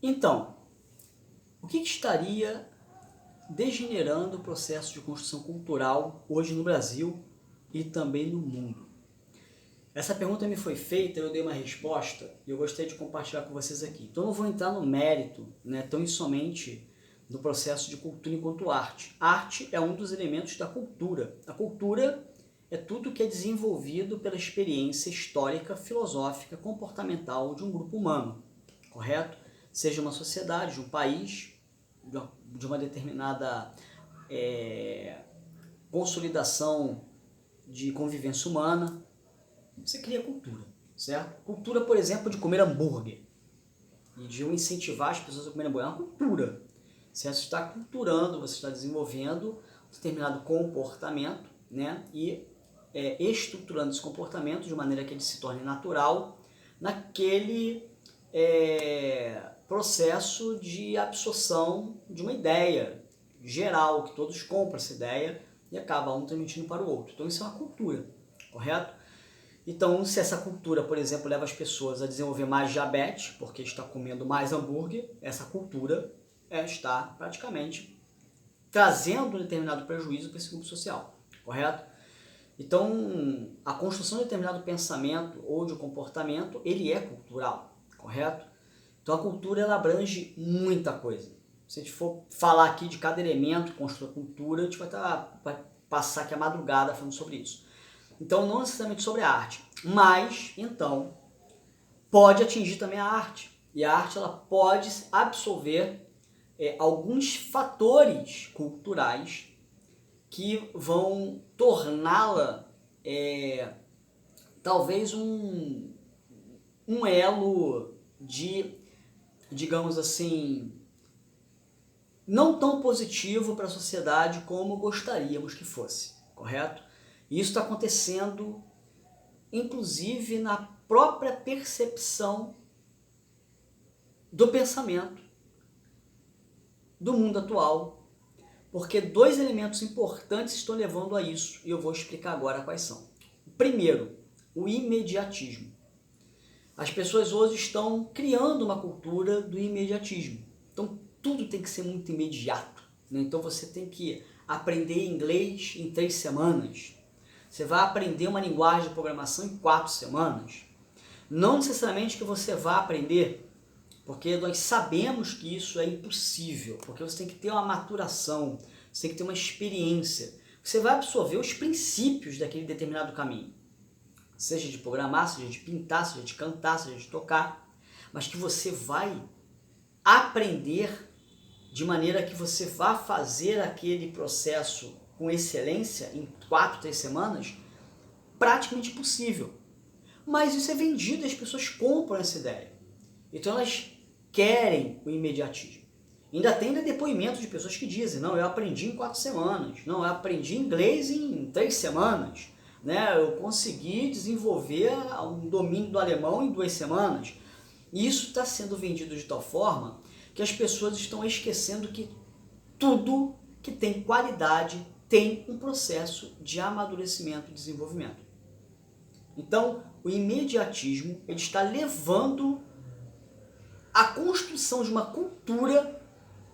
Então, o que estaria degenerando o processo de construção cultural hoje no Brasil e também no mundo? Essa pergunta me foi feita, eu dei uma resposta e eu gostaria de compartilhar com vocês aqui. Então eu não vou entrar no mérito, tão e somente do processo de cultura enquanto arte. A arte é um dos elementos da cultura. A cultura é tudo que é desenvolvido pela experiência histórica, filosófica, comportamental de um grupo humano, correto? Seja uma sociedade, de um país, de uma determinada consolidação de convivência humana. Você cria cultura, certo? Cultura, por exemplo, de comer hambúrguer e de incentivar as pessoas a comerem hambúrguer. É uma cultura, certo? Você está culturando, você está desenvolvendo um determinado comportamento, e estruturando esse comportamento de maneira que ele se torne natural naquele processo de absorção de uma ideia geral, que todos compram essa ideia e acaba um transmitindo para o outro. Então isso é uma cultura, correto? Então, se essa cultura, por exemplo, leva as pessoas a desenvolver mais diabetes, porque está comendo mais hambúrguer, essa cultura está praticamente trazendo um determinado prejuízo para esse grupo social, correto? Então, a construção de determinado pensamento ou de comportamento, ele é cultural, correto? Então, a cultura ela abrange muita coisa. Se a gente for falar aqui de cada elemento que constrói a cultura, a gente vai passar aqui a madrugada falando sobre isso. Então, não necessariamente sobre a arte, mas, então, pode atingir também a arte. E a arte ela pode absorver alguns fatores culturais que vão torná-la talvez um elo de, digamos assim, não tão positivo para a sociedade como gostaríamos que fosse, correto? E isso está acontecendo, inclusive, na própria percepção do pensamento do mundo atual, porque dois elementos importantes estão levando a isso, e eu vou explicar agora quais são. O primeiro, o imediatismo. As pessoas hoje estão criando uma cultura do imediatismo. Então, tudo tem que ser muito imediato, Então, você tem que aprender inglês em 3 semanas. Você vai aprender uma linguagem de programação em 4 semanas. Não necessariamente que você vá aprender, porque nós sabemos que isso é impossível, porque você tem que ter uma maturação, você tem que ter uma experiência. Você vai absorver os princípios daquele determinado caminho, seja de programar, seja de pintar, seja de cantar, seja de tocar, mas que você vai aprender de maneira que você vá fazer aquele processo com excelência em 4, 3 semanas, praticamente impossível. Mas isso é vendido e as pessoas compram essa ideia. Então elas querem o imediatismo. Ainda tem depoimentos de pessoas que dizem, não, eu aprendi em 4 semanas, não, eu aprendi inglês em 3 semanas, eu consegui desenvolver um domínio do alemão em 2 semanas. E isso está sendo vendido de tal forma que as pessoas estão esquecendo que tudo que tem qualidade tem um processo de amadurecimento e desenvolvimento. Então, o imediatismo ele está levando à construção de uma cultura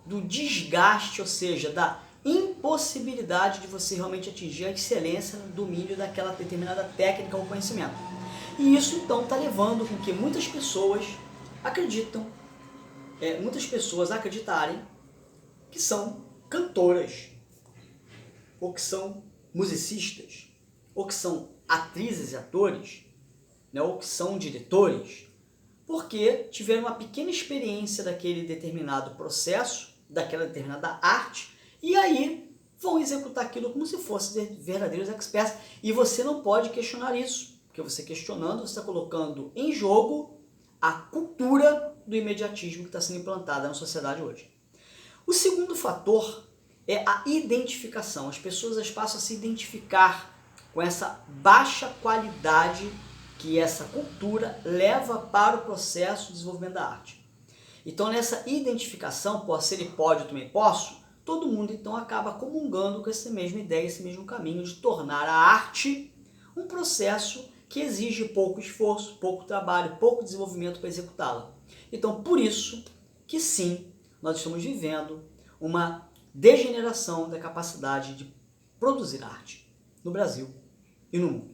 do desgaste, ou seja, da impossibilidade de você realmente atingir a excelência no domínio daquela determinada técnica ou conhecimento. E isso, então, está levando com que muitas pessoas acreditarem que são cantoras, ou que são musicistas, ou que são atrizes e atores, ou que são diretores, porque tiveram uma pequena experiência daquele determinado processo, daquela determinada arte, e aí vão executar aquilo como se fossem verdadeiros experts. E você não pode questionar isso, porque você questionando, você está colocando em jogo a cultura do imediatismo que está sendo implantada na sociedade hoje. O segundo fator é a identificação. As pessoas passam a se identificar com essa baixa qualidade que essa cultura leva para o processo de desenvolvimento da arte. Então, nessa identificação, se ele pode, eu também posso, todo mundo então acaba comungando com essa mesma ideia, esse mesmo caminho de tornar a arte um processo que exige pouco esforço, pouco trabalho, pouco desenvolvimento para executá-la. Então, por isso que sim, nós estamos vivendo uma degeneração da capacidade de produzir arte no Brasil e no mundo.